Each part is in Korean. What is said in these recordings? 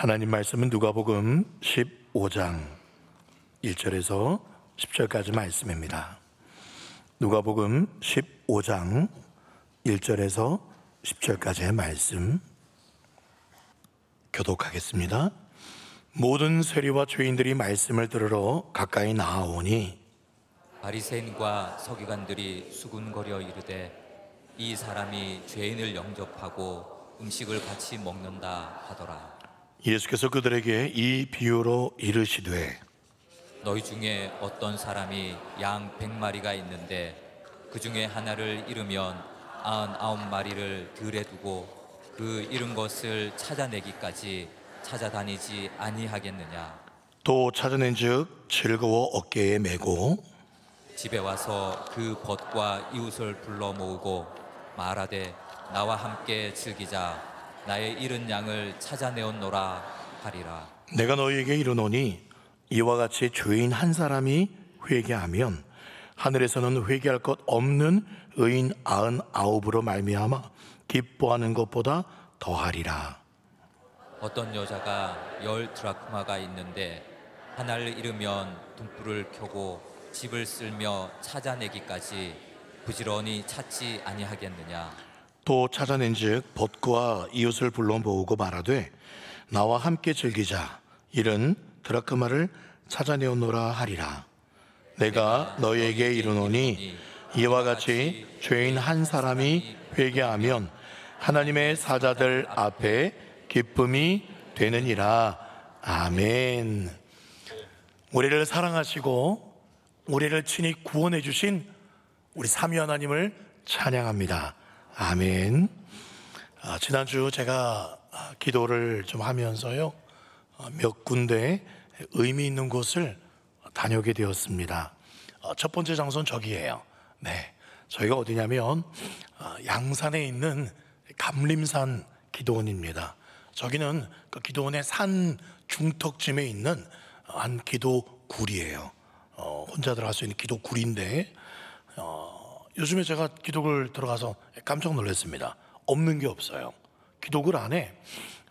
하나님 말씀은 누가복음 15장 1절에서 10절까지 말씀입니다. 누가복음 15장 1절에서 10절까지의 말씀 교독하겠습니다. 모든 세리와 죄인들이 말씀을 들으러 가까이 나아오니 바리새인과 서기관들이 수군거려 이르되 이 사람이 죄인을 영접하고 음식을 같이 먹는다 하더라. 예수께서 그들에게 이 비유로 이르시되 너희 중에 어떤 사람이 양 100마리가 있는데 그 중에 하나를 잃으면 99마리를 들에 두고 그 잃은 것을 찾아내기까지 찾아다니지 아니하겠느냐. 또 찾아낸즉 즐거워 어깨에 메고 집에 와서 그 벗과 이웃을 불러 모으고 말하되 나와 함께 즐기자. 나의 잃은 양을 찾아내었노라 하리라. 내가 너희에게 이르노니 이와 같이 죄인 한 사람이 회개하면 하늘에서는 회개할 것 없는 의인 99으로 말미암아 기뻐하는 것보다 더하리라. 어떤 여자가 10 드라크마가 있는데 하나를 잃으면 등불을 켜고 집을 쓸며 찾아내기까지 부지런히 찾지 아니하겠느냐. 또 찾아낸즉 벗과 이웃을 불러 모으고 말하되 나와 함께 즐기자. 이른 드라크마를 찾아내었노라 하리라. 내가 너희에게 이르노니 이와 같이 죄인 한 사람이 회개하면 하나님의 사자들 앞에 기쁨이 되느니라. 아멘. 우리를 사랑하시고 우리를 친히 구원해 주신 우리 삼위 하나님을 찬양합니다. 아멘. 지난주 제가 기도를 좀 하면서요, 몇 군데 의미 있는 곳을 다녀오게 되었습니다. 첫 번째 장소는 저기예요. 네, 저희가 어디냐면 양산에 있는 감림산 기도원입니다. 저기는 그 기도원의 산 중턱쯤에 있는 한 기도굴이에요. 혼자들 할 수 있는 기도굴인데 요즘에 제가 기도굴 들어가서 깜짝 놀랐습니다. 없는 게 없어요. 기도굴 안에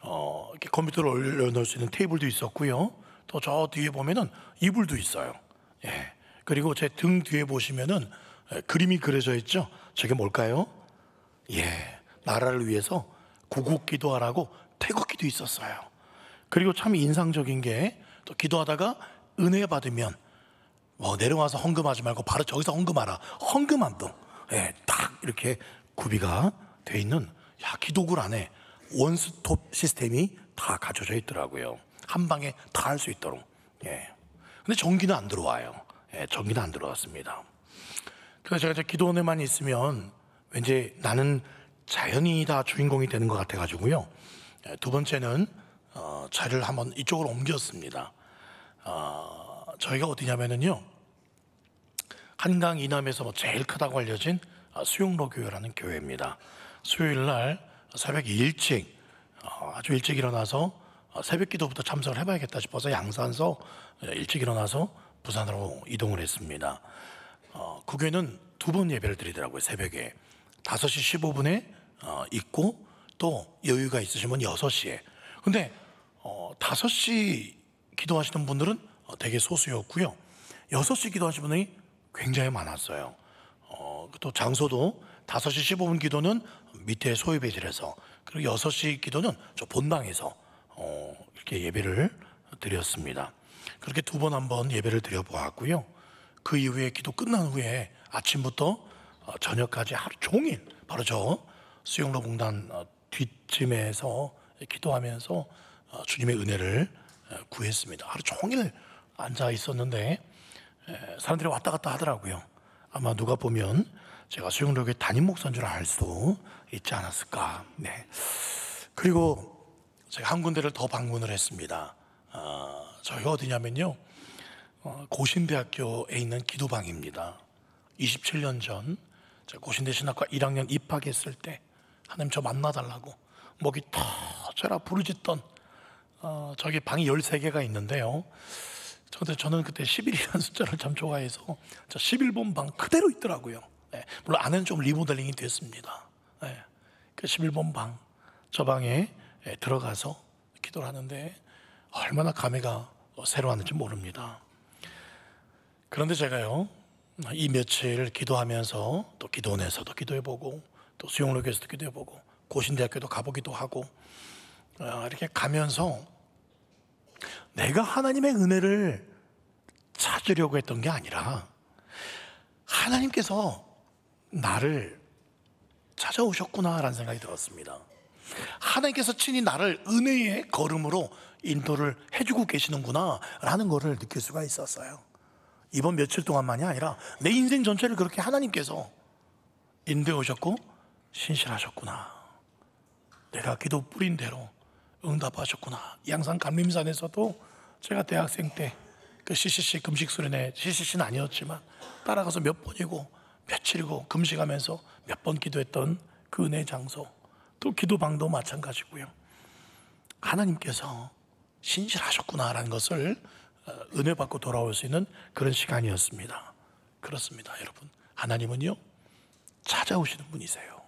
이렇게 컴퓨터를 올려놓을 수 있는 테이블도 있었고요. 또 저 뒤에 보면은 이불도 있어요. 예. 그리고 제 등 뒤에 보시면은 그림이 그려져 있죠. 저게 뭘까요? 예, 나라를 위해서 구국 기도하라고 태극기도 있었어요. 그리고 참 인상적인 게 또 기도하다가 은혜 받으면 내려와서 헌금하지 말고 바로 저기서 헌금하라. 헌금함도 딱 이렇게 구비가 돼 있는 기도굴 안에 원스톱 시스템이 다 갖춰져 있더라고요. 한 방에 다 할 수 있도록. 근데 전기는 안 들어와요. 전기는 안 들어왔습니다. 그래서 제가 이제 기도원에만 있으면 왠지 나는 자연이 다 주인공이 되는 것 같아가지고요. 두 번째는 자리를 한번 이쪽으로 옮겼습니다. 저희가 어디냐면은요, 한강 이남에서 제일 크다고 알려진 수용로 교회라는 교회입니다. 수요일 날 새벽 일찍 아주 일찍 일어나서 새벽 기도부터 참석을 해봐야겠다 싶어서 양산서 일찍 일어나서 부산으로 이동을 했습니다. 그 교회는 두 번 예배를 드리더라고요. 새벽에 5시 15분에 있고 또 여유가 있으시면 6시에. 근데 5시 기도하시는 분들은 되게 소수였고요. 6시 기도하시는 분이 굉장히 많았어요. 또 장소도 5시 15분 기도는 밑에 소예배실에서, 그리고 6시 기도는 저 본당에서 이렇게 예배를 드렸습니다. 그렇게 두 번 한번 예배를 드려보았고요. 그 이후에 기도 끝난 후에 아침부터 저녁까지 하루 종일 바로 저 수용로 공단 뒷쯤에서 기도하면서 주님의 은혜를 구했습니다. 하루 종일 앉아 있었는데 사람들이 왔다 갔다 하더라고요. 아마 누가 보면 제가 수용로교회 담임 목사인 줄 알 수도 있지 않았을까. 네. 그리고 제가 한 군데를 더 방문을 했습니다. 저희가 어디냐면요, 고신대학교에 있는 기도방입니다. 27년 전 제가 고신대 신학과 1학년 입학했을 때 하나님 저 만나달라고 목이 터져라 부르짖던 저기 방이 13개가 있는데요. 근데 저는 그때 11이라는 숫자를 참 좋아해서 저 11번 방 그대로 있더라고요. 물론 안에는 좀 리모델링이 됐습니다. 그 11번 방, 저 방에 들어가서 기도를 하는데 얼마나 감회가 새로웠는지 모릅니다. 그런데 제가요, 이 며칠 기도하면서 또 기도원에서도 기도해보고 또 수영로교에서도 기도해보고 고신대학교도 가보기도 하고 이렇게 가면서 내가 하나님의 은혜를 찾으려고 했던 게 아니라 하나님께서 나를 찾아오셨구나라는 생각이 들었습니다. 하나님께서 친히 나를 은혜의 걸음으로 인도를 해주고 계시는구나 라는 것을 느낄 수가 있었어요. 이번 며칠 동안만이 아니라 내 인생 전체를 그렇게 하나님께서 인도해 오셨고 신실하셨구나, 내가 기도 뿌린 대로 응답하셨구나. 양산 감림산에서도 제가 대학생 때 그 CCC 금식 수련회, CCC는 아니었지만 따라가서 몇 번이고 며칠이고 금식하면서 몇 번 기도했던 그 은혜 장소, 또 기도방도 마찬가지고요. 하나님께서 신실하셨구나라는 것을 은혜 받고 돌아올 수 있는 그런 시간이었습니다. 그렇습니다, 여러분. 하나님은요, 찾아오시는 분이세요.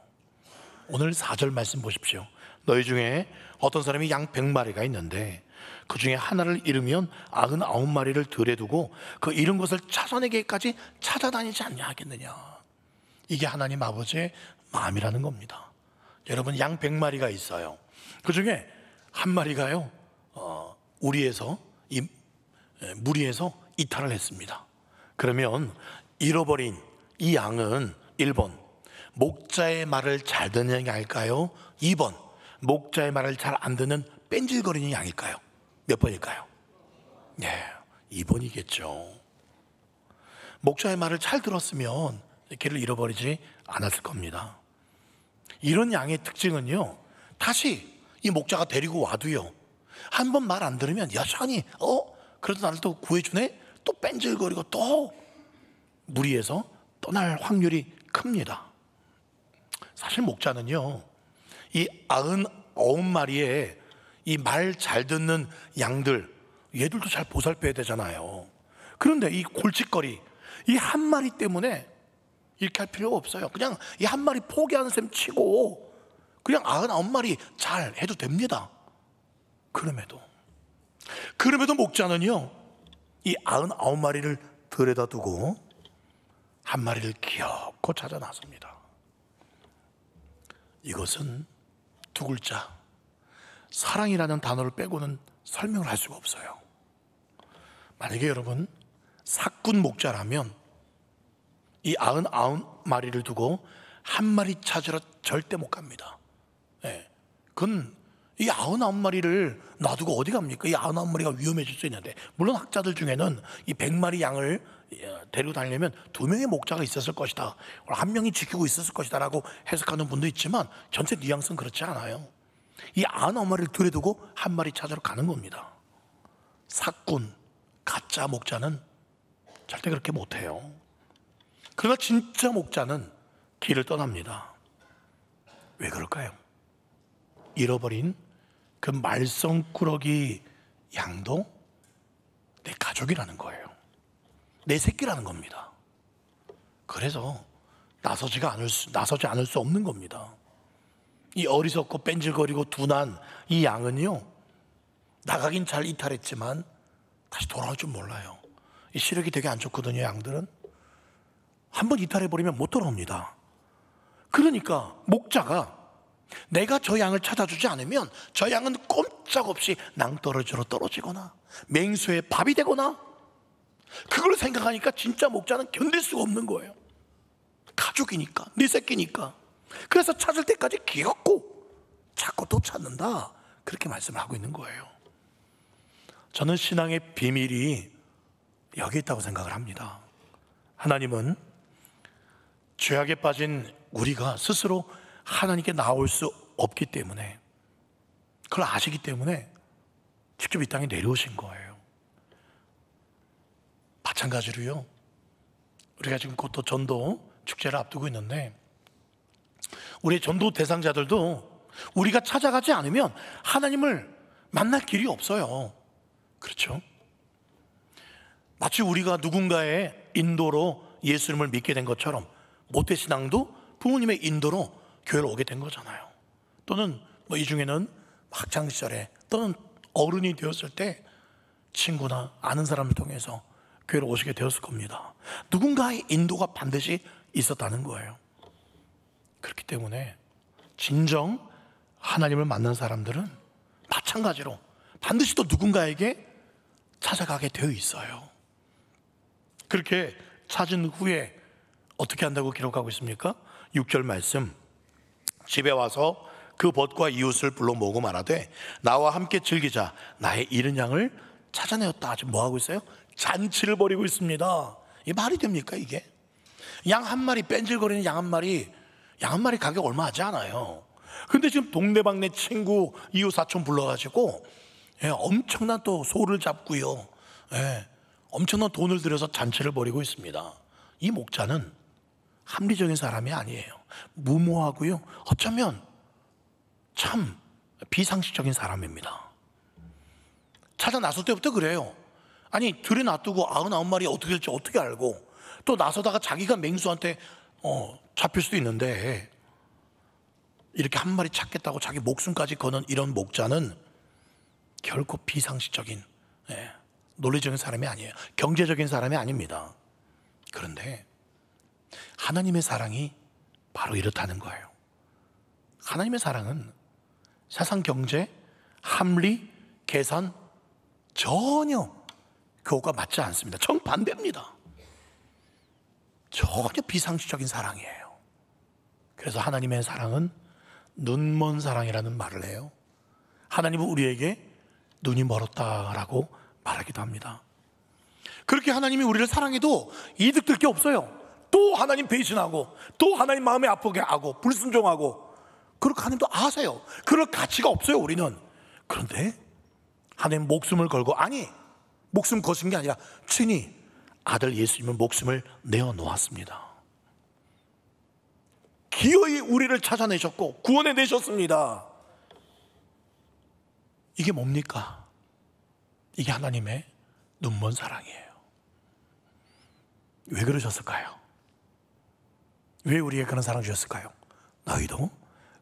오늘 4절 말씀 보십시오. 너희 중에 어떤 사람이 양 100마리가 있는데 그 중에 하나를 잃으면 99마리를 들에 두고 그 잃은 것을 찾아내기까지 찾아다니지 않냐 하겠느냐. 이게 하나님 아버지의 마음이라는 겁니다. 여러분, 양 100마리가 있어요. 그 중에 한 마리가요, 무리에서 이탈을 했습니다. 그러면 잃어버린 이 양은 1번 목자의 말을 잘 듣는 양일까요? 2번 목자의 말을 잘 안 듣는 뺀질거리는 양일까요? 몇 번일까요? 네, 2번이겠죠. 목자의 말을 잘 들었으면 길을 잃어버리지 않았을 겁니다. 이런 양의 특징은요, 다시 이 목자가 데리고 와도요, 한 번 말 안 들으면 여전히 그래도 나를 또 구해주네? 또 뺀질거리고 또 무리해서 떠날 확률이 큽니다. 사실 목자는요, 이 99마리의 이 말 잘 듣는 양들, 얘들도 잘 보살펴야 되잖아요. 그런데 이 골칫거리, 이 한 마리 때문에 이렇게 할 필요가 없어요. 그냥 이 한 마리 포기하는 셈 치고 그냥 99마리 잘 해도 됩니다. 그럼에도 목자는요, 이 99마리를 들여다 두고 한 마리를 기어코 찾아 나섭니다. 이것은 두 글자, 사랑이라는 단어를 빼고는 설명을 할 수가 없어요. 만약에 여러분 사꾼 목자라면 이 99마리를 두고 한 마리 찾으러 절대 못 갑니다. 네. 그건 이 99마리를 놔두고 어디 갑니까? 이 99마리가 위험해질 수 있는데, 물론 학자들 중에는 이 100마리 양을 데리고 다니려면 2명의 목자가 있었을 것이다, 한 명이 지키고 있었을 것이다 라고 해석하는 분도 있지만 전체 뉘앙스는 그렇지 않아요. 이 99마리를 들여두고 한 마리 찾으러 가는 겁니다. 사꾼, 가짜 목자는 절대 그렇게 못해요. 그러나 진짜 목자는 길을 떠납니다. 왜 그럴까요? 잃어버린 그 말썽꾸러기 양도 내 가족이라는 거예요. 내 새끼라는 겁니다. 그래서 나서지 않을 수 없는 겁니다. 이 어리석고 뺀질거리고 둔한 이 양은요, 나가긴 잘 이탈했지만 다시 돌아올 줄 몰라요. 이 시력이 되게 안 좋거든요, 양들은. 한번 이탈해버리면 못 돌아옵니다. 그러니까 목자가 내가 저 양을 찾아주지 않으면 저 양은 꼼짝없이 낭떠러지로 떨어지거나 맹수의 밥이 되거나, 그걸 생각하니까 진짜 목자는 견딜 수가 없는 거예요. 가족이니까, 네 새끼니까. 그래서 찾을 때까지 기었고 찾고 또 찾는다, 그렇게 말씀을 하고 있는 거예요. 저는 신앙의 비밀이 여기 있다고 생각을 합니다. 하나님은 죄악에 빠진 우리가 스스로 하나님께 나올 수 없기 때문에, 그걸 아시기 때문에 직접 이 땅에 내려오신 거예요. 마찬가지로요, 우리가 지금 곧 또 전도 축제를 앞두고 있는데, 우리 전도 대상자들도 우리가 찾아가지 않으면 하나님을 만날 길이 없어요. 그렇죠? 마치 우리가 누군가의 인도로 예수님을 믿게 된 것처럼 모태신앙도 부모님의 인도로 교회로 오게 된 거잖아요. 또는 이 중에는 학창시절에, 또는 어른이 되었을 때 친구나 아는 사람을 통해서 교회로 오시게 되었을 겁니다. 누군가의 인도가 반드시 있었다는 거예요. 그렇기 때문에 진정 하나님을 만난 사람들은 마찬가지로 반드시 또 누군가에게 찾아가게 되어 있어요. 그렇게 찾은 후에 어떻게 한다고 기록하고 있습니까? 6절 말씀, 집에 와서 그 벗과 이웃을 불러 모으고 말하되 나와 함께 즐기자. 나의 잃은 양을 찾아내었다. 지금 뭐 하고 있어요? 잔치를 벌이고 있습니다. 이게 말이 됩니까 이게? 양 한 마리, 뺀질거리는 양 한 마리 가격 얼마 하지 않아요. 근데 지금 동네방네 친구 이웃 사촌 불러가지고 엄청난 또 소를 잡고요, 엄청난 돈을 들여서 잔치를 벌이고 있습니다. 이 목자는 합리적인 사람이 아니에요. 무모하고요, 어쩌면 참 비상식적인 사람입니다. 찾아 나설 때부터 그래요. 아니 들에 놔두고 99마리 어떻게 될지 어떻게 알고, 또 나서다가 자기가 맹수한테 잡힐 수도 있는데 이렇게 한 마리 찾겠다고 자기 목숨까지 거는 이런 목자는 결코 비상식적인, 논리적인 사람이 아니에요. 경제적인 사람이 아닙니다. 그런데 하나님의 사랑이 바로 이렇다는 거예요. 하나님의 사랑은 세상 경제, 합리, 계산 전혀 그것과 맞지 않습니다. 정반대입니다. 전혀 비상식적인 사랑이에요. 그래서 하나님의 사랑은 눈먼 사랑이라는 말을 해요. 하나님은 우리에게 눈이 멀었다라고 말하기도 합니다. 그렇게 하나님이 우리를 사랑해도 이득될 게 없어요. 또 하나님 배신하고, 또 하나님 마음에 아프게 하고, 불순종하고, 그렇게 하나님도 아세요. 그럴 가치가 없어요 우리는. 그런데 하나님 목숨을 걸고, 아니 목숨 거신 게 아니라 친히 아들 예수님은 목숨을 내어놓았습니다. 기어이 우리를 찾아내셨고 구원해 내셨습니다. 이게 뭡니까? 이게 하나님의 눈먼 사랑이에요. 왜 그러셨을까요? 왜 우리에게 그런 사랑 주셨을까요? 너희도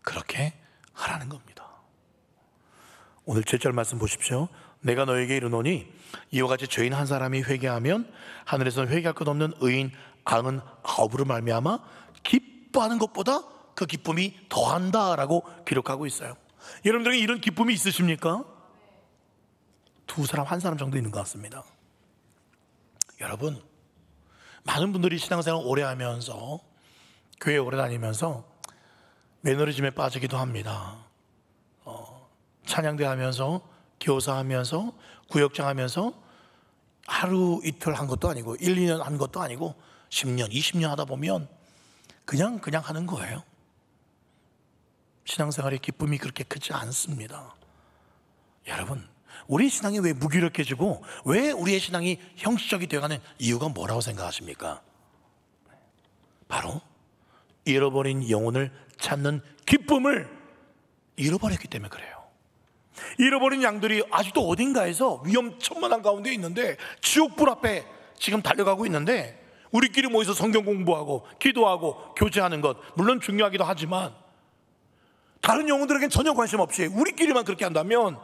그렇게 하라는 겁니다. 오늘 7절 말씀 보십시오. 내가 너에게 이르노니 이와 같이 죄인 한 사람이 회개하면 하늘에서는 회개할 것 없는 의인 99으로 말미암아 기뻐하는 것보다 그 기쁨이 더한다라고 기록하고 있어요. 여러분들에게 이런 기쁨이 있으십니까? 두 사람, 한 사람 정도 있는 것 같습니다. 여러분, 많은 분들이 신앙생활 오래 하면서, 교회 오래 다니면서 매너리즘에 빠지기도 합니다. 찬양대 하면서, 교사하면서, 구역장 하면서 하루 이틀 한 것도 아니고 1, 2년 한 것도 아니고 10년, 20년 하다 보면 그냥 하는 거예요. 신앙생활의 기쁨이 그렇게 크지 않습니다. 여러분, 우리 신앙이 왜 무기력해지고 왜 우리의 신앙이 형식적이 되어가는 이유가 뭐라고 생각하십니까? 바로 잃어버린 영혼을 찾는 기쁨을 잃어버렸기 때문에 그래요. 잃어버린 양들이 아직도 어딘가에서 위험천만한 가운데 있는데, 지옥불 앞에 지금 달려가고 있는데, 우리끼리 모여서 성경 공부하고 기도하고 교제하는 것 물론 중요하기도 하지만 다른 영혼들에겐 전혀 관심 없이 우리끼리만 그렇게 한다면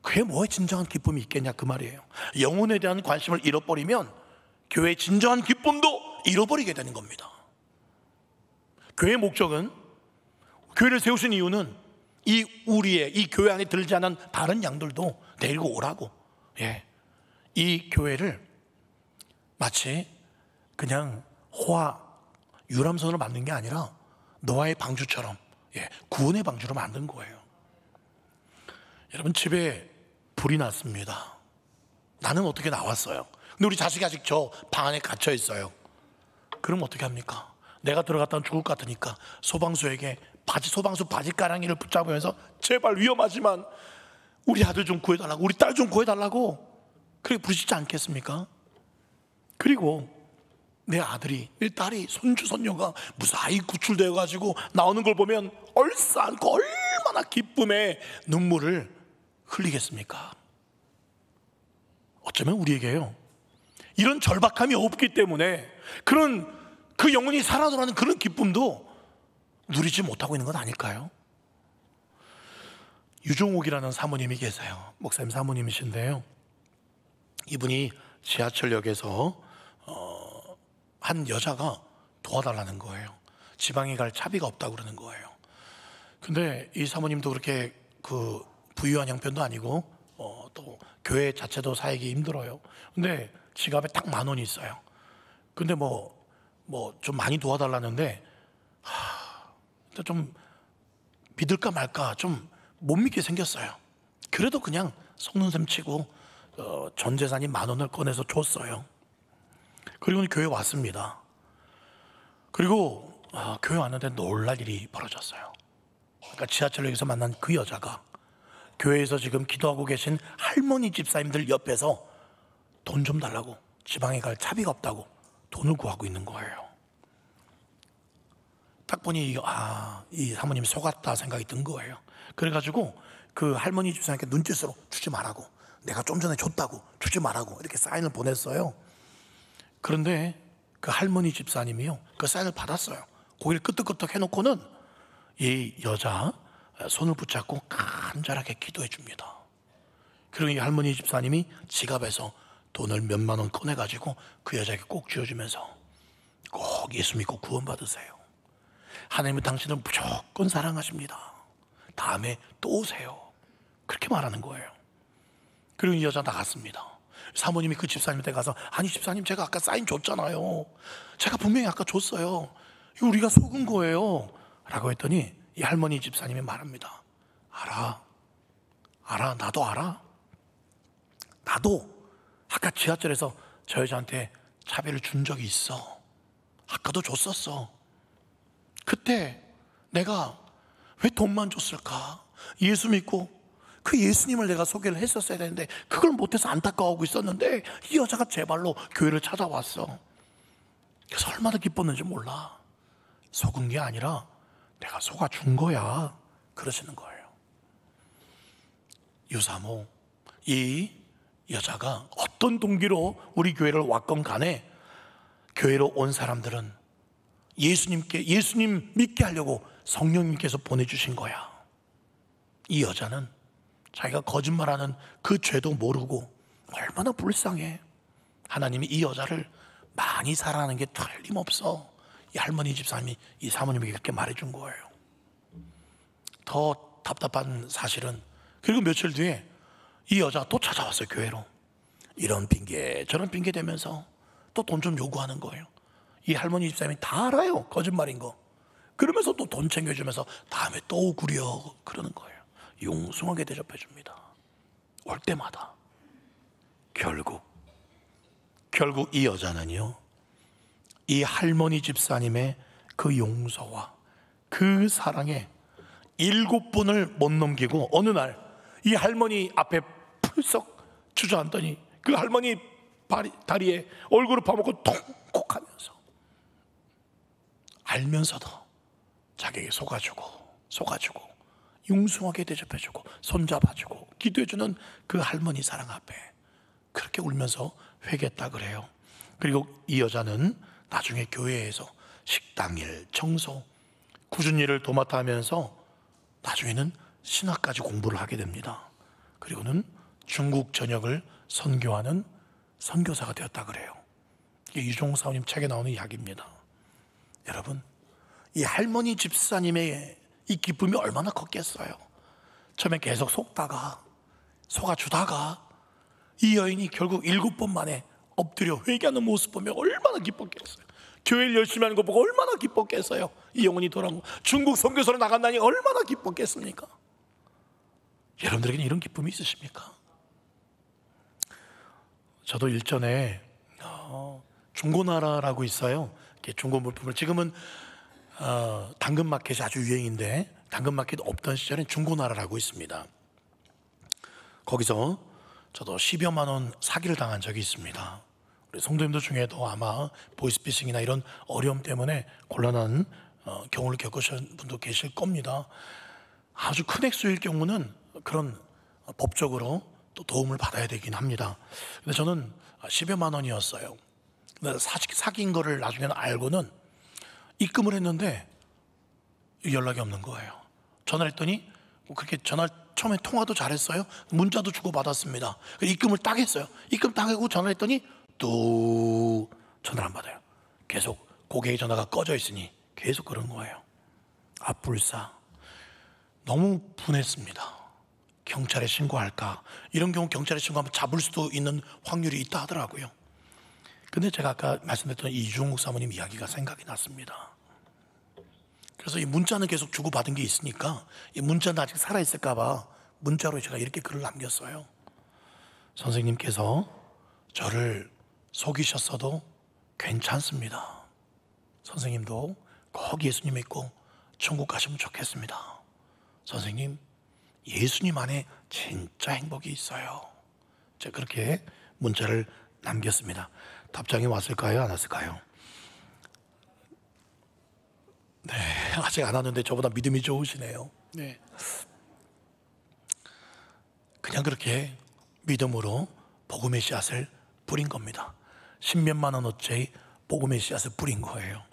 그게 뭐에 진정한 기쁨이 있겠냐 그 말이에요. 영혼에 대한 관심을 잃어버리면 교회의 진정한 기쁨도 잃어버리게 되는 겁니다. 교회의 목적은, 교회를 세우신 이유는 이 교회 안에 들지 않은 다른 양들도 데리고 오라고, 이 교회를 마치 그냥 호화 유람선으로 만든 게 아니라 노아의 방주처럼, 구원의 방주로 만든 거예요. 여러분, 집에 불이 났습니다. 나는 어떻게 나왔어요. 근데 우리 자식이 아직 저 방 안에 갇혀 있어요. 그럼 어떻게 합니까? 내가 들어갔다면 죽을 것 같으니까 소방수에게 소방수 바지가랑이를 붙잡으면서 제발 위험하지만 우리 아들 좀 구해달라고, 우리 딸 좀 구해달라고 그렇게 부르시지 않겠습니까? 그리고 내 아들이, 내 딸이, 손주, 손녀가 무사히 구출되어 가지고 나오는 걸 보면 얼싸안고 얼마나 기쁨의 눈물을 흘리겠습니까? 어쩌면 우리에게요, 이런 절박함이 없기 때문에 그 영혼이 살아돌아가는 그런 기쁨도 누리지 못하고 있는 건 아닐까요? 유종옥이라는 사모님이 계세요. 목사님 사모님이신데요. 이분이 지하철역에서 한 여자가 도와달라는 거예요. 지방에 갈 차비가 없다고 그러는 거예요. 근데 이 사모님도 그렇게 그 부유한 형편도 아니고 또 교회 자체도 사역이 힘들어요. 근데 지갑에 딱 10,000원이 있어요. 근데 뭐 좀 많이 도와달라는데 좀 믿을까 말까 좀 못 믿게 생겼어요. 그래도 그냥 속는 셈 치고 전 재산인 10,000원을 꺼내서 줬어요. 그리고 교회 왔습니다. 그리고 교회 왔는데 놀랄 일이 벌어졌어요. 그러니까 지하철역에서 만난 그 여자가 교회에서 지금 기도하고 계신 할머니 집사님들 옆에서 돈 좀 달라고, 지방에 갈 차비가 없다고 돈을 구하고 있는 거예요. 딱 보니 이 사모님이 속았다 생각이 든 거예요. 그래가지고 그 할머니 집사님께 눈짓으로 주지 말라고, 내가 좀 전에 줬다고 주지 말라고 이렇게 사인을 보냈어요. 그런데 그 할머니 집사님이요, 그 사인을 받았어요. 고개를 끄덕끄덕 해놓고는 이 여자 손을 붙잡고 간절하게 기도해 줍니다. 그리고 이 할머니 집사님이 지갑에서 돈을 몇만 원 꺼내가지고 그 여자에게 꼭 쥐어주면서 꼭 예수 믿고 구원받으세요. 하나님은 당신을 무조건 사랑하십니다. 다음에 또 오세요. 그렇게 말하는 거예요. 그리고 이 여자 나갔습니다. 사모님이 그 집사님한테 가서, 아니 집사님, 제가 아까 사인 줬잖아요. 제가 분명히 아까 줬어요. 이거 우리가 속은 거예요 라고 했더니 이 할머니 집사님이 말합니다. 알아, 나도 알아. 나도 아까 지하철에서 저 여자한테 차비를 준 적이 있어. 아까도 줬었어. 그때 내가 왜 돈만 줬을까? 예수 믿고 그 예수님을 내가 소개를 했었어야 되는데 그걸 못해서 안타까워하고 있었는데 이 여자가 제 발로 교회를 찾아왔어. 그래서 얼마나 기뻤는지 몰라. 속은 게 아니라 내가 속아준 거야. 그러시는 거예요. 유사모, 이 여자가 어떤 동기로 우리 교회를 왔건 간에 교회로 온 사람들은 예수님 믿게 하려고 성령님께서 보내주신 거야. 이 여자는 자기가 거짓말하는 그 죄도 모르고 얼마나 불쌍해. 하나님이 이 여자를 많이 사랑하는 게 틀림없어. 이 할머니 집사님이 이 사모님에게 그렇게 말해준 거예요. 더 답답한 사실은, 그리고 며칠 뒤에 이 여자가 또 찾아왔어요. 교회로. 이런 핑계 저런 핑계 대면서 또 돈 좀 요구하는 거예요. 이 할머니 집사님이 다 알아요, 거짓말인 거. 그러면서 또 돈 챙겨주면서 다음에 또 오구려 그러는 거예요. 용숭하게 대접해 줍니다. 올 때마다. 결국 이 여자는요, 이 할머니 집사님의 그 용서와 그 사랑에 7번을 못 넘기고 어느 날 이 할머니 앞에 풀썩 주저앉더니 그 할머니 다리에 얼굴을 파묻고 통곡하면서 알면서도 자기에게 속아주고 융숭하게 대접해주고 손잡아주고 기도해주는 그 할머니 사랑 앞에 그렇게 울면서 회개했다 그래요. 그리고 이 여자는 나중에 교회에서 식당일, 청소, 굳은 일을 도맡아 하면서 나중에는 신학까지 공부를 하게 됩니다. 그리고는 중국 전역을 선교하는 선교사가 되었다 그래요. 이게 유종옥 사모님 책에 나오는 이야기입니다. 여러분, 이 할머니 집사님의 이 기쁨이 얼마나 컸겠어요. 처음에 계속 속아주다가 이 여인이 결국 7번 만에 엎드려 회개하는 모습 보면 얼마나 기뻤겠어요. 교회를 열심히 하는 거 보고 얼마나 기뻤겠어요. 이 영혼이 돌아오고 중국 선교사로 나간다니 얼마나 기뻤겠습니까? 여러분들에게는 이런 기쁨이 있으십니까? 저도 일전에 중고나라라고 있어요. 중고 물품을, 지금은 당근마켓이 아주 유행인데 당근마켓 없던 시절엔 중고나라라고 있습니다. 거기서 저도 10여만 원 사기를 당한 적이 있습니다. 우리 성도님들 중에도 아마 보이스피싱이나 이런 어려움 때문에 곤란한 경우를 겪으신 분도 계실 겁니다. 아주 큰 액수일 경우는 그런 법적으로 또 도움을 받아야 되긴 합니다. 근데 저는 10여만 원이었어요. 근데 사기인 거를 나중에는 알고는 입금을 했는데 연락이 없는 거예요. 전화를 했더니 그렇게 전화 처음에 통화도 잘했어요. 문자도 주고받았습니다. 입금을 딱 했어요. 입금 딱 하고 전화를 했더니 또 전화를 안 받아요. 계속 고객의 전화가 꺼져 있으니 계속 그런 거예요. 아, 불사. 너무 분했습니다. 경찰에 신고할까? 이런 경우 경찰에 신고하면 잡을 수도 있는 확률이 있다 하더라고요. 근데 제가 아까 말씀드렸던 이중욱 사모님 이야기가 생각이 났습니다. 그래서 이 문자는 계속 주고받은 게 있으니까 이 문자는 아직 살아있을까 봐 문자로 제가 이렇게 글을 남겼어요. 선생님께서 저를 속이셨어도 괜찮습니다. 선생님도 꼭 예수님 믿고 천국 가시면 좋겠습니다. 선생님, 예수님 안에 진짜 행복이 있어요. 제가 그렇게 문자를 남겼습니다. 답장이 왔을까요? 안 왔을까요? 네, 아직 안 왔는데 저보다 믿음이 좋으시네요. 네. 그냥 그렇게 믿음으로 복음의 씨앗을 뿌린 겁니다. 십몇만 원어치 복음의 씨앗을 뿌린 거예요.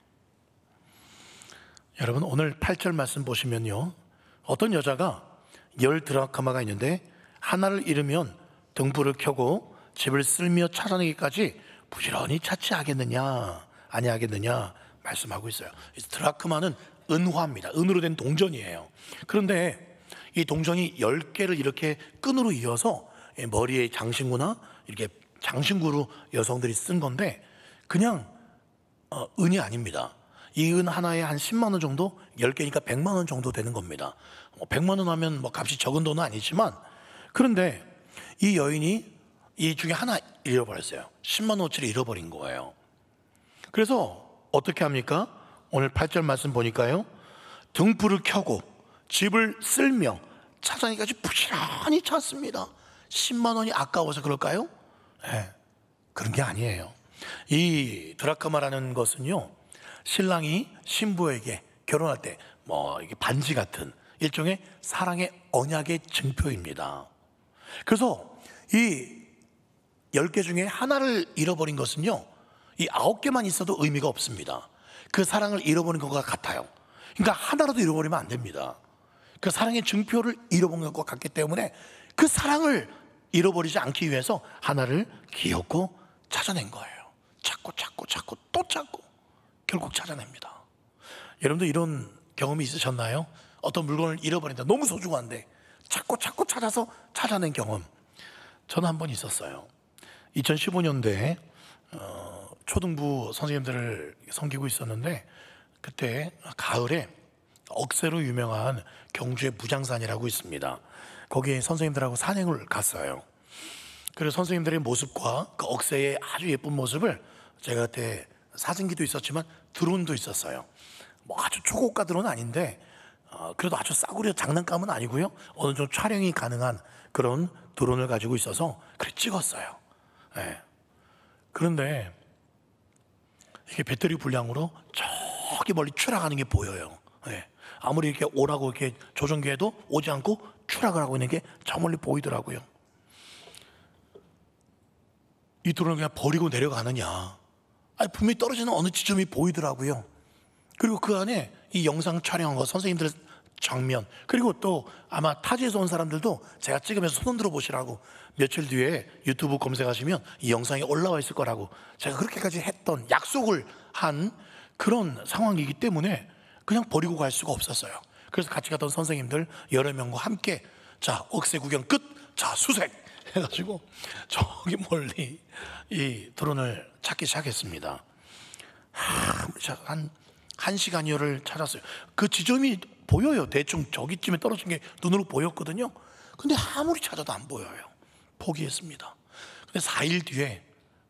여러분, 오늘 8절 말씀 보시면요, 어떤 여자가 10드라크마가 있는데 하나를 잃으면 등불을 켜고 집을 쓸며 찾아내기까지 부지런히 찾지 하겠느냐 아니하겠느냐 말씀하고 있어요. 드라크마는 은화입니다. 은으로 된 동전이에요. 그런데 이 동전이 10개를 이렇게 끈으로 이어서 머리에 장신구나 이렇게 장신구로 여성들이 쓴 건데 그냥 은이 아닙니다. 이 은 하나에 한 10만 원 정도, 10개니까 100만 원 정도 되는 겁니다. 100만 원 하면 뭐 값이 적은 돈은 아니지만, 그런데 이 여인이 이 중에 하나 잃어버렸어요. 10만 원어치를 잃어버린 거예요. 그래서 어떻게 합니까? 오늘 8절 말씀 보니까요, 등불을 켜고 집을 쓸며 찾아내기까지 부지런히 찾습니다. 10만 원이 아까워서 그럴까요? 네, 그런 게 아니에요. 이 드라크마라는 것은요, 신랑이 신부에게 결혼할 때 뭐 이게 반지 같은 일종의 사랑의 언약의 증표입니다. 그래서 이 10개 중에 하나를 잃어버린 것은요, 이 9개만 있어도 의미가 없습니다. 그 사랑을 잃어버린 것과 같아요. 그러니까 하나라도 잃어버리면 안 됩니다. 그 사랑의 증표를 잃어버린 것과 같기 때문에 그 사랑을 잃어버리지 않기 위해서 하나를 기어코 찾아낸 거예요. 찾고 또 찾고 결국 찾아냅니다. 여러분도 이런 경험이 있으셨나요? 어떤 물건을 잃어버린다, 너무 소중한데 찾고 찾아서 찾아낸 경험. 저는 한 번 있었어요. 2015년도에 초등부 선생님들을 섬기고 있었는데, 그때 가을에 억새로 유명한 경주의 무장산이라고 있습니다. 거기에 선생님들하고 산행을 갔어요. 그래서 선생님들의 모습과 그 억새의 아주 예쁜 모습을 제가 그때 사진기도 있었지만 드론도 있었어요. 뭐 아주 초고가 드론은 아닌데 그래도 아주 싸구려 장난감은 아니고요, 어느 정도 촬영이 가능한 그런 드론을 가지고 있어서 그래 찍었어요. 네. 그런데 이게 배터리 불량으로 저기 멀리 추락하는 게 보여요. 네. 아무리 이렇게 오라고 이렇게 조종기해도 오지 않고 추락을 하고 있는 게 저 멀리 보이더라고요. 이 드론을 그냥 버리고 내려가느냐, 아니 분명히 떨어지는 어느 지점이 보이더라고요. 그리고 그 안에 이 영상 촬영한 거, 선생님들 장면, 그리고 또 아마 타지에서 온 사람들도 제가 찍으면서 손 흔들어 보시라고 며칠 뒤에 유튜브 검색하시면 이 영상이 올라와 있을 거라고 제가 그렇게까지 했던, 약속을 한 그런 상황이기 때문에 그냥 버리고 갈 수가 없었어요. 그래서 같이 갔던 선생님들 여러 명과 함께 자, 억새 구경 끝, 자, 수색 해가지고 저기 멀리 이 드론을 찾기 시작했습니다. 한 1시간여를 찾았어요. 그 지점이 보여요. 대충 저기쯤에 떨어진 게 눈으로 보였거든요. 근데 아무리 찾아도 안 보여요. 포기했습니다. 근데 4일 뒤에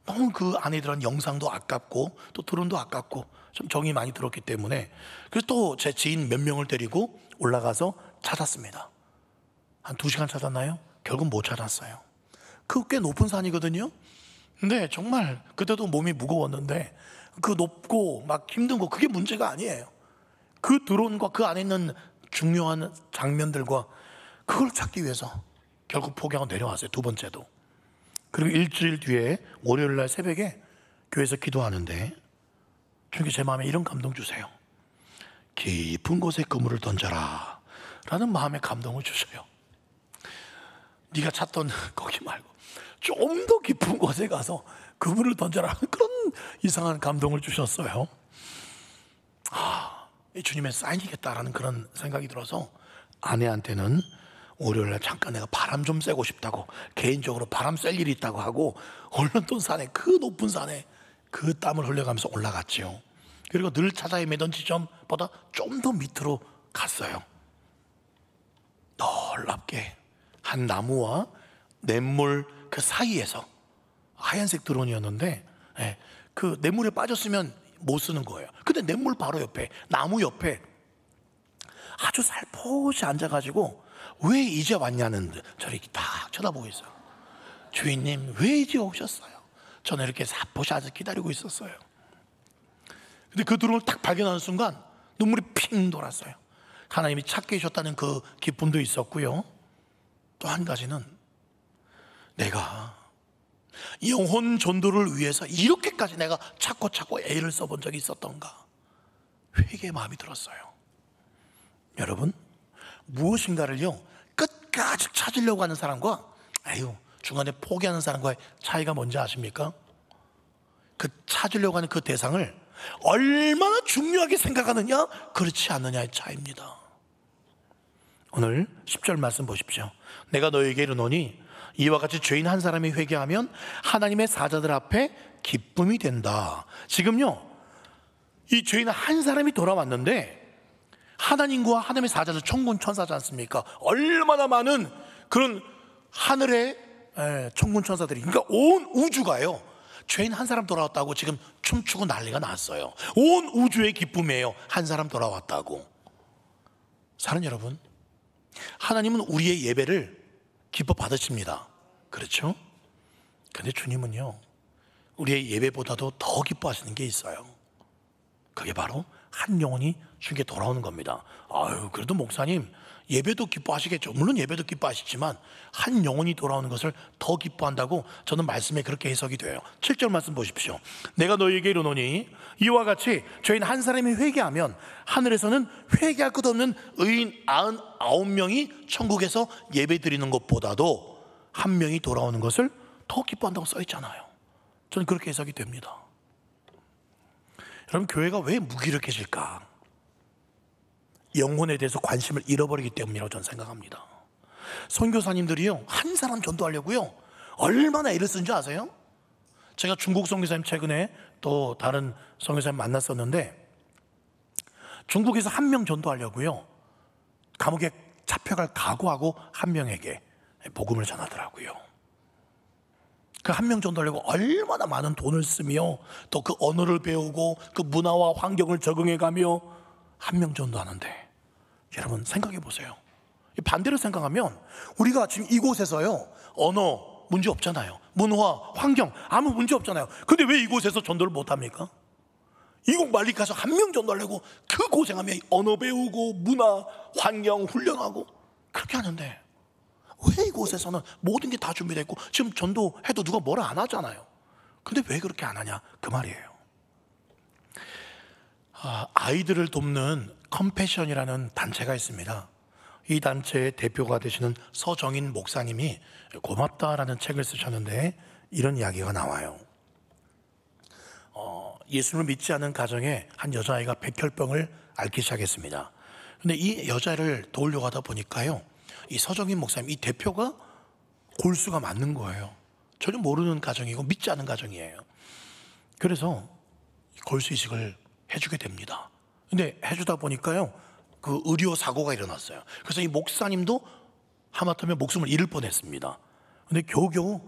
너무 그 안에 들어간 영상도 아깝고 또 드론도 아깝고 좀 정이 많이 들었기 때문에, 그래서 또 제 지인 몇 명을 데리고 올라가서 찾았습니다. 한 2시간 찾았나요? 결국 못 찾았어요. 그 꽤 높은 산이거든요. 근데 정말 그때도 몸이 무거웠는데 그 높고 막 힘든 거 그게 문제가 아니에요. 그 드론과 그 안에 있는 중요한 장면들과 그걸 찾기 위해서 결국 포기하고 내려왔어요. 두 번째도. 그리고 일주일 뒤에 월요일 날 새벽에 교회에서 기도하는데 주님께 제 마음에 이런 감동 주세요. 깊은 곳에 그물을 던져라 라는 마음의 감동을 주셔요. 네가 찾던 거기 말고 좀 더 깊은 곳에 가서 그물을 던져라. 그런 이상한 감동을 주셨어요. 이 주님의 사인이겠다라는 그런 생각이 들어서 아내한테는 월요일날 잠깐 내가 바람 좀 쐬고 싶다고, 개인적으로 바람 쐴 일이 있다고 하고 얼른돈 산에, 그 높은 산에 그 땀을 흘려가면서 올라갔지요. 그리고 늘 찾아 헤매던 지점보다 좀 더 밑으로 갔어요. 놀랍게 한 나무와 냇물 그 사이에서, 하얀색 드론이었는데 그 냇물에 빠졌으면 못 쓰는 거예요. 근데 냇물 바로 옆에, 나무 옆에 아주 살포시 앉아가지고 왜 이제 왔냐는 듯 저를 이렇게 딱 쳐다보고 있어요. 주인님 왜 이제 오셨어요? 저는 이렇게 살포시 앉아 기다리고 있었어요. 근데 그 드론을 딱 발견하는 순간 눈물이 핑 돌았어요. 하나님이 찾게 해주셨다는 그 기쁨도 있었고요. 또 한 가지는 내가 영혼 전도를 위해서 이렇게까지 내가 찾고 애를 써본 적이 있었던가, 회개의 마음이 들었어요. 여러분, 무엇인가를요 끝까지 찾으려고 하는 사람과 중간에 포기하는 사람과의 차이가 뭔지 아십니까? 그 찾으려고 하는 그 대상을 얼마나 중요하게 생각하느냐, 그렇지 않느냐의 차이입니다. 오늘 10절 말씀 보십시오. 내가 너에게 이르노니 이와 같이 죄인 한 사람이 회개하면 하나님의 사자들 앞에 기쁨이 된다. 지금요, 이 죄인 한 사람이 돌아왔는데 하나님과 하나님의 사자들, 천군 천사지 않습니까? 얼마나 많은 그런 하늘의 천군 천사들이, 그러니까 온 우주가요 죄인 한 사람 돌아왔다고 지금 춤추고 난리가 났어요. 온 우주의 기쁨이에요, 한 사람 돌아왔다고. 사랑하는 여러분, 하나님은 우리의 예배를 기뻐 받으십니다. 그렇죠? 근데 주님은요 우리의 예배보다도 더 기뻐하시는 게 있어요. 그게 바로 한 영혼이 주께 돌아오는 겁니다. 그래도 목사님 예배도 기뻐하시겠죠. 물론 예배도 기뻐하시지만 한 영혼이 돌아오는 것을 더 기뻐한다고 저는 말씀에 그렇게 해석이 돼요. 7절 말씀 보십시오. 내가 너희에게 이르노니 이와 같이 죄인 한 사람이 회개하면 하늘에서는 회개할 것 없는 의인 99명이 천국에서 예배 드리는 것보다도 한 명이 돌아오는 것을 더 기뻐한다고 써 있잖아요. 저는 그렇게 해석이 됩니다. 여러분, 교회가 왜 무기력해질까? 영혼에 대해서 관심을 잃어버리기 때문이라고 저는 생각합니다. 선교사님들이요 한 사람 전도하려고요 얼마나 애를 쓴 줄 아세요? 제가 중국 선교사님 최근에 또 다른 선교사님 만났었는데, 중국에서 한 명 전도하려고요 감옥에 잡혀갈 각오하고 한 명에게 복음을 전하더라고요. 그 한 명 전도하려고 얼마나 많은 돈을 쓰며 또 그 언어를 배우고 그 문화와 환경을 적응해가며 한 명 전도하는데, 여러분 생각해 보세요. 반대로 생각하면 우리가 지금 이곳에서요 언어 문제 없잖아요, 문화, 환경 아무 문제 없잖아요. 근데 왜 이곳에서 전도를 못합니까? 이곳 멀리 가서 한 명 전도하려고 그 고생하며 언어 배우고 문화, 환경 훈련하고 그렇게 하는데, 왜 이곳에서는 모든 게 다 준비되어 있고 지금 전도해도 누가 뭐라 안 하잖아요. 근데 왜 그렇게 안 하냐 그 말이에요. 아이들을 돕는 컴패션이라는 단체가 있습니다. 이 단체의 대표가 되시는 서정인 목사님이 고맙다라는 책을 쓰셨는데 이런 이야기가 나와요. 예수를 믿지 않은 가정에 한 여자아이가 백혈병을 앓기 시작했습니다. 근데 이 여자를 도우려고 하다 보니까요 이 서정인 목사님, 이 대표가 골수가 맞는 거예요. 전혀 모르는 가정이고 믿지 않은 가정이에요. 그래서 골수 이식을 해주게 됩니다. 근데 해주다 보니까요 그 의료 사고가 일어났어요. 그래서 이 목사님도 하마터면 목숨을 잃을 뻔했습니다. 근데 겨우겨우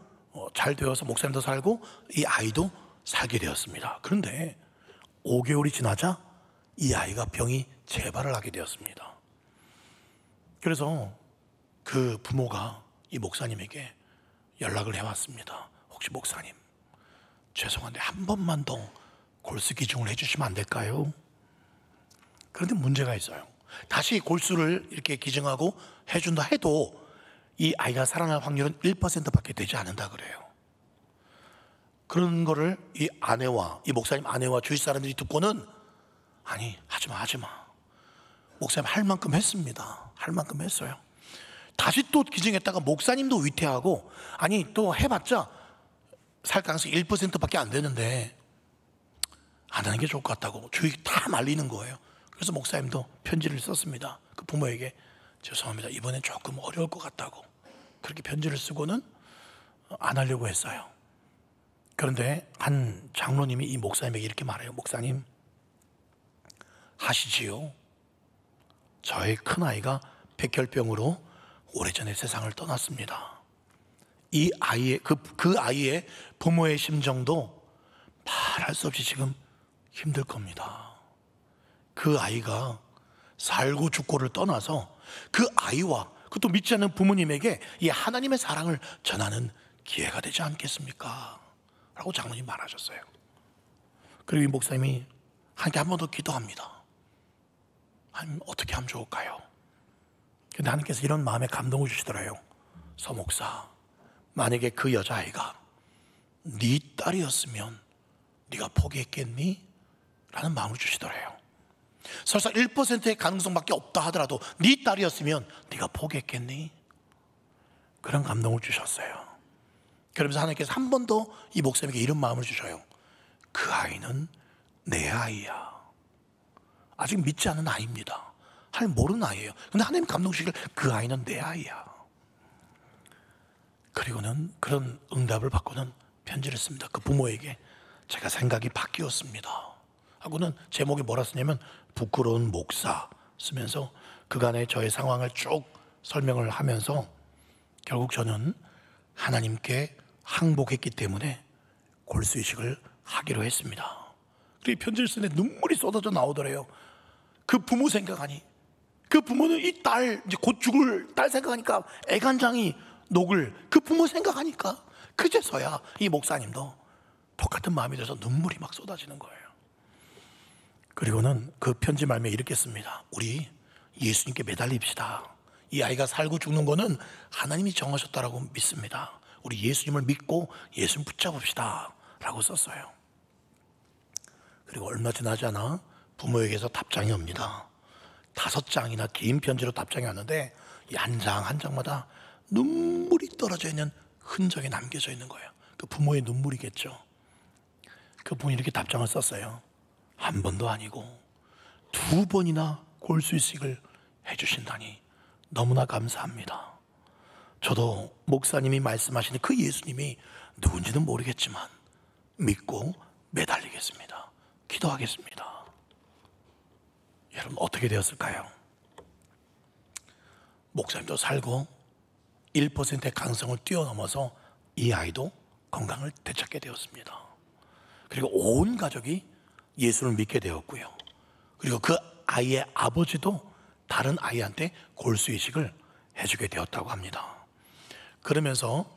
잘 되어서 목사님도 살고 이 아이도 살게 되었습니다. 그런데 5개월이 지나자 이 아이가 병이 재발을 하게 되었습니다. 그래서 그 부모가 이 목사님에게 연락을 해왔습니다. 혹시 목사님 죄송한데 한 번만 더 골수 기증을 해주시면 안 될까요? 그런데 문제가 있어요. 다시 골수를 이렇게 기증하고 해준다 해도 이 아이가 살아날 확률은 1%밖에 되지 않는다 그래요. 그런 거를 이 아내와 이 목사님 아내와 주위 사람들이 듣고는 아니 하지마 목사님 할 만큼 했습니다. 할 만큼 했어요. 다시 또 기증했다가 목사님도 위태하고, 아니 또 해봤자 살 가능성이 1%밖에 안 되는데 안 하는 게 좋을 것 같다고 주위 다 말리는 거예요. 그래서 목사님도 편지를 썼습니다. 그 부모에게 죄송합니다, 이번엔 조금 어려울 것 같다고 그렇게 편지를 쓰고는 안 하려고 했어요. 그런데 한 장로님이 이 목사님에게 이렇게 말해요. 목사님, 하시지요. 저의 큰아이가 백혈병으로 오래전에 세상을 떠났습니다. 이 아이의 그 아이의 부모의 심정도 말할 수 없이 지금 힘들 겁니다. 그 아이가 살고 죽고를 떠나서 그 아이와 그것도 믿지 않는 부모님에게 이 하나님의 사랑을 전하는 기회가 되지 않겠습니까? 라고 장로님 말하셨어요. 그리고 이 목사님이 하나님께 한 번 더 기도합니다. 하나님, 어떻게 하면 좋을까요? 근데 하나님께서 이런 마음에 감동을 주시더래요. 서 목사, 만약에 그 여자아이가 네 딸이었으면 네가 포기했겠니? 라는 마음을 주시더래요. 설사 1%의 가능성밖에 없다 하더라도 네 딸이었으면 네가 포기했겠니? 그런 감동을 주셨어요. 그러면서 하나님께서 한 번 더 이 목사님에게 이런 마음을 주셔요. 그 아이는 내 아이야. 아직 믿지 않은 아이입니다. 하나님 모르는 아이예요. 근데 하나님 감동 주시길, 그 아이는 내 아이야. 그리고는 그런 응답을 받고는 편지를 씁니다. 그 부모에게 제가 생각이 바뀌었습니다 하고는 제목이 뭐라 쓰냐면 부끄러운 목사 쓰면서 그간의 저의 상황을 쭉 설명을 하면서 결국 저는 하나님께 항복했기 때문에 골수이식을 하기로 했습니다. 그리고 편지를 쓰는데 눈물이 쏟아져 나오더래요. 그 부모 생각하니, 그 부모는 이 딸, 이제 곧 죽을 딸 생각하니까 애간장이 녹을 그 부모 생각하니까 그제서야 이 목사님도 똑같은 마음이 돼서 눈물이 막 쏟아지는 거예요. 그리고는 그 편지 말미에 이렇게 씁니다. 우리 예수님께 매달립시다. 이 아이가 살고 죽는 거는 하나님이 정하셨다라고 믿습니다. 우리 예수님을 믿고 예수님 붙잡읍시다 라고 썼어요. 그리고 얼마 지나지 않아 부모에게서 답장이 옵니다. 5장이나 긴 편지로 답장이 왔는데 이 한 장 한 장마다 눈물이 떨어져 있는 흔적이 남겨져 있는 거예요. 그 부모의 눈물이겠죠. 그 분이 이렇게 답장을 썼어요. 한 번도 아니고 2번이나 골수이식을 해주신다니 너무나 감사합니다. 저도 목사님이 말씀하시는 그 예수님이 누군지는 모르겠지만 믿고 매달리겠습니다. 기도하겠습니다. 여러분, 어떻게 되었을까요? 목사님도 살고 1%의 가능성을 뛰어넘어서 이 아이도 건강을 되찾게 되었습니다. 그리고 온 가족이 예수를 믿게 되었고요. 그리고 그 아이의 아버지도 다른 아이한테 골수이식을 해주게 되었다고 합니다. 그러면서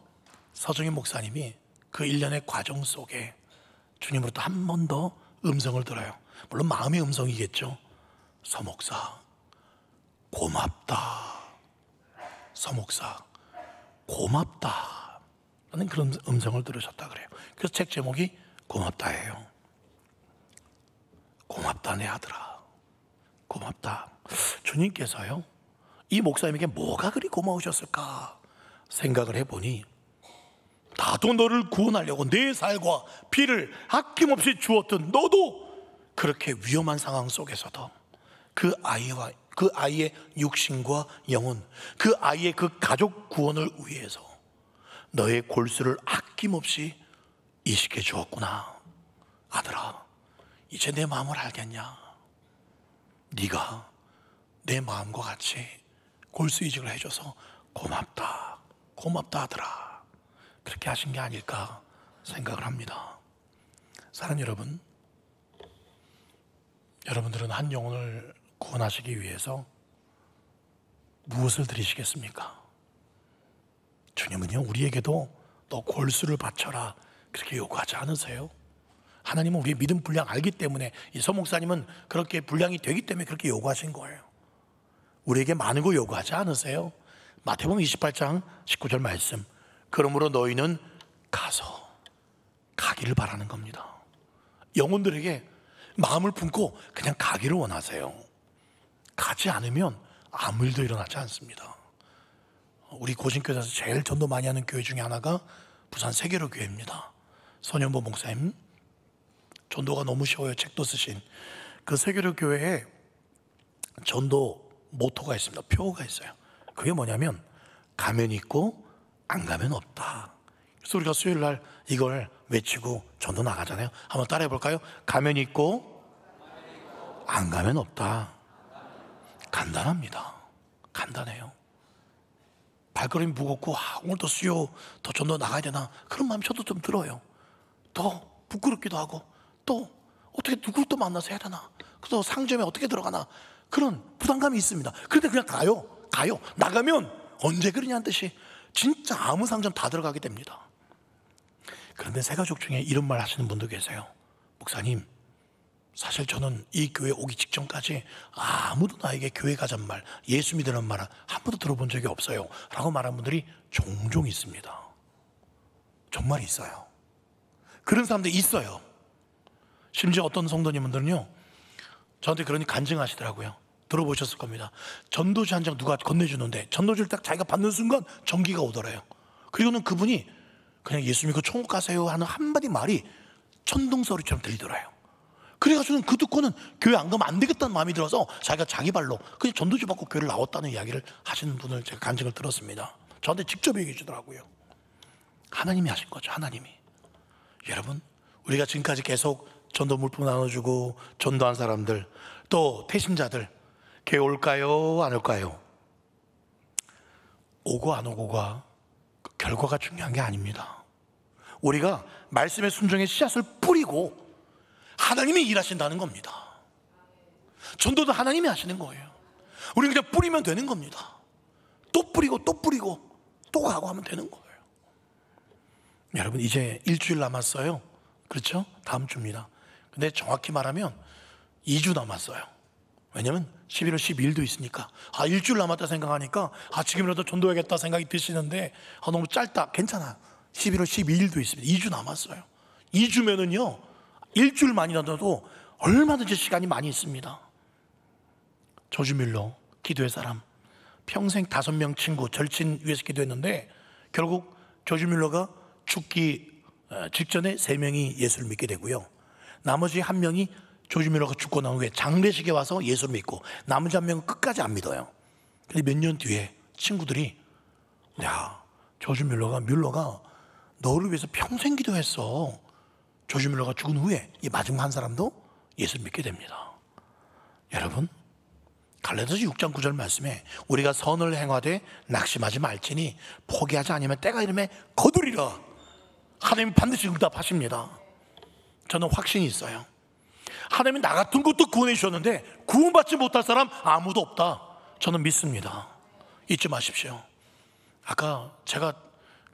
서정희 목사님이 그 1년의 과정 속에 주님으로부터 한 번 더 음성을 들어요. 물론 마음의 음성이겠죠. 서 목사 고맙다. 서 목사 고맙다 라는 그런 음성을 들으셨다 그래요. 그래서 책 제목이 고맙다예요. 고맙다 내 아들아, 고맙다. 주님께서요 이 목사님에게 뭐가 그리 고마우셨을까 생각을 해보니, 나도 너를 구원하려고 내 살과 피를 아낌없이 주었던 너도 그렇게 위험한 상황 속에서도 그 아이와 그 아이의 육신과 영혼, 그 아이의 그 가족 구원을 위해서 너의 골수를 아낌없이 이식해 주었구나. 아들아, 이제 내 마음을 알겠냐? 네가 내 마음과 같이 골수 이식을 해줘서 고맙다, 고맙다 아들아. 그렇게 하신 게 아닐까 생각을 합니다. 사랑하는 여러분, 여러분들은 한 영혼을 구원하시기 위해서 무엇을 드리시겠습니까? 주님은요 우리에게도 너 골수를 바쳐라 그렇게 요구하지 않으세요? 하나님은 우리의 믿음 분량 알기 때문에, 이 서 목사님은 그렇게 분량이 되기 때문에 그렇게 요구하신 거예요. 우리에게 많은 거 요구하지 않으세요? 마태복음 28장 19절 말씀, 그러므로 너희는 가서 가기를 바라는 겁니다. 영혼들에게 마음을 품고 그냥 가기를 원하세요. 가지 않으면 아무 일도 일어나지 않습니다. 우리 고신교회에서 제일 전도 많이 하는 교회 중에 하나가 부산 세계로 교회입니다. 선현보 목사님, 전도가 너무 쉬워요. 책도 쓰신 그 세계로 교회에 전도 모토가 있습니다. 표어가 있어요. 그게 뭐냐면 가면 있고 안 가면 없다. 그래서 우리가 수요일 날 이걸 외치고 전도 나가잖아요. 한번 따라해 볼까요? 가면 있고 안 가면 없다. 간단합니다. 간단해요. 발걸음이 무겁고 오늘도 수요 더 전도 나가야 되나 그런 마음이 저도 좀 들어요. 더 부끄럽기도 하고 또 어떻게 누굴 또 만나서 해야 되나, 또 상점에 어떻게 들어가나 그런 부담감이 있습니다. 그런데 그냥 가요. 나가면 언제 그러냐는 듯이 진짜 아무 상점 다 들어가게 됩니다. 그런데 새가족 중에 이런 말 하시는 분도 계세요. 목사님, 사실 저는 이 교회 오기 직전까지 아무도 나에게 교회 가자는 말, 예수 믿으라는 말 한 번도 들어본 적이 없어요 라고 말하는 분들이 종종 있습니다. 정말 있어요. 그런 사람들이 있어요. 심지어 어떤 성도님들은요, 저한테 그러니 간증하시더라고요. 들어보셨을 겁니다. 전도지 한 장 누가 건네주는데 전도지를 딱 자기가 받는 순간 전기가 오더래요. 그리고는 그분이 그냥 예수 믿고 천국 가세요 하는 한마디 말이 천둥소리처럼 들리더래요. 그래가지고는 그 듣고는 교회 안 가면 안 되겠다는 마음이 들어서 자기가 자기 발로 그냥 전도지 받고 교회를 나왔다는 이야기를 하시는 분을 제가 간증을 들었습니다. 저한테 직접 얘기해 주더라고요. 하나님이 하신 거죠. 하나님이. 여러분, 우리가 지금까지 계속 전도 물품 나눠주고 전도한 사람들, 또 태신자들 교회 올까요 안 올까요? 오고 안 오고가 결과가 중요한 게 아닙니다. 우리가 말씀의 순종의 씨앗을 뿌리고 하나님이 일하신다는 겁니다. 전도도 하나님이 하시는 거예요. 우리는 그냥 뿌리면 되는 겁니다. 또 뿌리고 또 뿌리고 또 가고 하면 되는 거예요. 여러분, 이제 일주일 남았어요. 그렇죠? 다음 주입니다. 근데 정확히 말하면 2주 남았어요. 왜냐면 11월 12일도 있으니까 일주일 남았다 생각하니까 지금이라도 전도해야겠다 생각이 드시는데 너무 짧다. 괜찮아. 11월 12일도 있습니다. 2주 남았어요. 2주면은요 일주일만이라도 얼마든지 시간이 많이 있습니다. 조지 뮬러, 기도의 사람, 평생 5명 친구 절친 위해서 기도했는데 결국 조지 뮬러가 죽기 직전에 3명이 예수를 믿게 되고요, 나머지 1명이 조지 뮬러가 죽고 난 후에 장례식에 와서 예수를 믿고 나머지 1명은 끝까지 안 믿어요. 근데 몇 년 뒤에 친구들이 조지 뮬러가 너를 위해서 평생 기도했어. 조지 뮬러가 죽은 후에 이 마지막 한 사람도 예수를 믿게 됩니다. 여러분, 갈라디아서 6장 9절 말씀에 우리가 선을 행하되 낙심하지 말지니 포기하지 않으면 때가 이르매 거두리라. 하나님이 반드시 응답하십니다. 저는 확신이 있어요. 하나님이 나 같은 것도 구원해 주셨는데 구원받지 못할 사람 아무도 없다. 저는 믿습니다. 잊지 마십시오. 아까 제가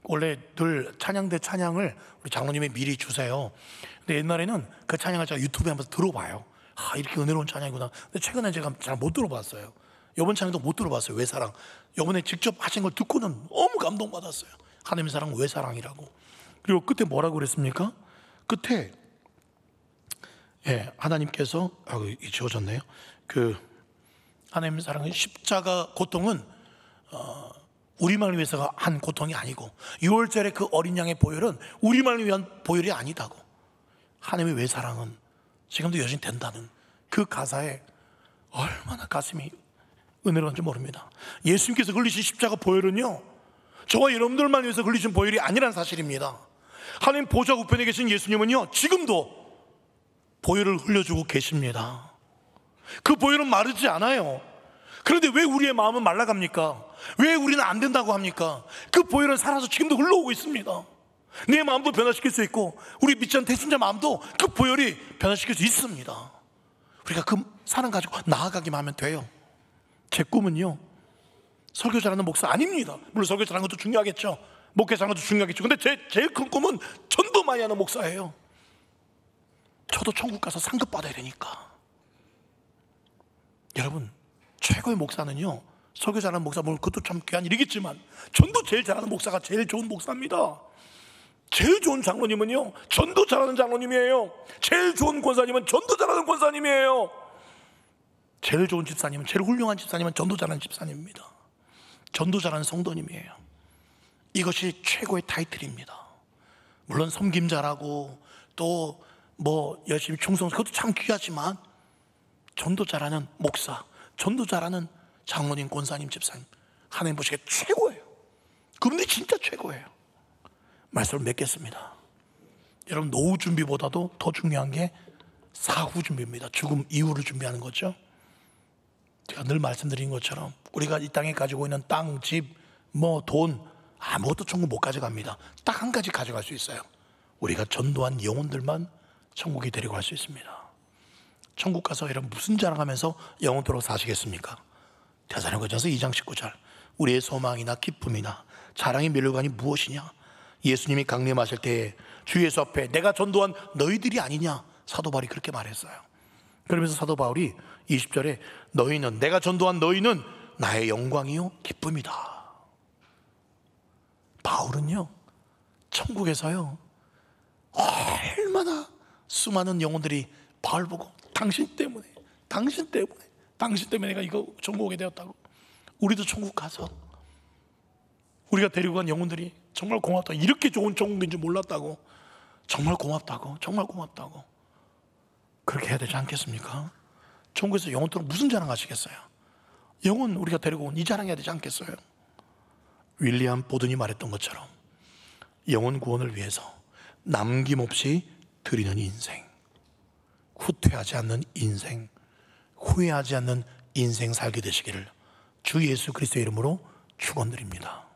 원래 늘 찬양대 찬양을 우리 장로님이 미리 주세요. 근데 옛날에는 그 찬양을 제가 유튜브에 한번 들어봐요. 이렇게 은혜로운 찬양이구나. 근데 최근에 제가 잘 못 들어봤어요. 이번 찬양도 못 들어봤어요. 왜 사랑? 이번에 직접 하신 걸 듣고는 너무 감동받았어요. 하나님의 사랑 왜 사랑이라고. 그리고 끝에 뭐라고 그랬습니까? 끝에 하나님께서 지워졌네요. 하나님의 사랑은 십자가 고통은 우리만을 위해서 한 고통이 아니고 6월절에 그 어린 양의 보혈은 우리만을 위한 보혈이 아니다고. 하나님의 왜 사랑은 지금도 여전히 된다는 그 가사에 얼마나 가슴이 은혜로운지 모릅니다. 예수님께서 흘리신 십자가 보혈은요, 저와 여러분들만 위해서 흘리신 보혈이 아니라는 사실입니다. 하나님 보좌 우편에 계신 예수님은요 지금도 보혈을 흘려주고 계십니다. 그 보혈은 마르지 않아요. 그런데 왜 우리의 마음은 말라갑니까? 왜 우리는 안 된다고 합니까? 그 보혈은 살아서 지금도 흘러오고 있습니다. 내 마음도 변화시킬 수 있고 우리 믿지 않는 태신자 마음도 그 보혈이 변화시킬 수 있습니다. 우리가 그 사랑 가지고 나아가기만 하면 돼요. 제 꿈은요, 설교 잘하는 목사 아닙니다. 물론 설교 잘하는 것도 중요하겠죠. 목회 잘하는 것도 중요하겠죠. 근데 제일 큰 꿈은 전도 많이 하는 목사예요. 저도 천국 가서 상급 받아야 되니까. 여러분, 최고의 목사는요, 설교 잘하는 목사, 물론 그것도 참 귀한 일이겠지만 전도 제일 잘하는 목사가 제일 좋은 목사입니다. 제일 좋은 장로님은요 전도 잘하는 장로님이에요. 제일 좋은 권사님은 전도 잘하는 권사님이에요. 제일 좋은 집사님은, 제일 훌륭한 집사님은 전도 잘하는 집사님입니다. 전도자라는 성도님이에요. 이것이 최고의 타이틀입니다. 물론 섬김자라고 또 뭐 열심히 충성, 그것도 참 귀하지만 전도자라는 목사, 전도자라는 장로님, 권사님, 집사님, 하나님 보시기에 최고예요. 그분들이 진짜 최고예요. 말씀을 맺겠습니다. 여러분, 노후 준비보다도 더 중요한 게 사후 준비입니다. 죽음 이후를 준비하는 거죠. 제가 늘 말씀드린 것처럼 우리가 이 땅에 가지고 있는 땅, 집, 뭐 돈 아무것도 천국 못 가져갑니다. 딱 한 가지 가져갈 수 있어요. 우리가 전도한 영혼들만 천국에 데리고 갈 수 있습니다. 천국 가서 여러분 무슨 자랑하면서 영원토록 사시겠습니까? 데살로니가전서 2장 19절, 우리의 소망이나 기쁨이나 자랑의 면류관이 무엇이냐? 예수님이 강림하실 때에 주 예수 앞에 내가 전도한 너희들이 아니냐? 사도 바울이 그렇게 말했어요. 그러면서 사도 바울이 20절에 너희는, 내가 전도한 너희는 나의 영광이요 기쁨이다. 바울은요, 천국에서요 얼마나 수많은 영혼들이 바울 보고 당신 때문에 내가 이거 천국 오게 되었다고, 우리도 천국 가서 우리가 데리고 간 영혼들이 정말 고맙다, 이렇게 좋은 천국인 줄 몰랐다고, 정말 고맙다고 그렇게 해야 되지 않겠습니까? 천국에서 영혼들은 무슨 자랑하시겠어요? 영혼 우리가 데리고 온 이 자랑해야 되지 않겠어요? 윌리엄 보든이 말했던 것처럼 영혼 구원을 위해서 남김없이 드리는 인생, 후퇴하지 않는 인생, 후회하지 않는 인생 살게 되시기를 주 예수 그리스도의 이름으로 축원드립니다.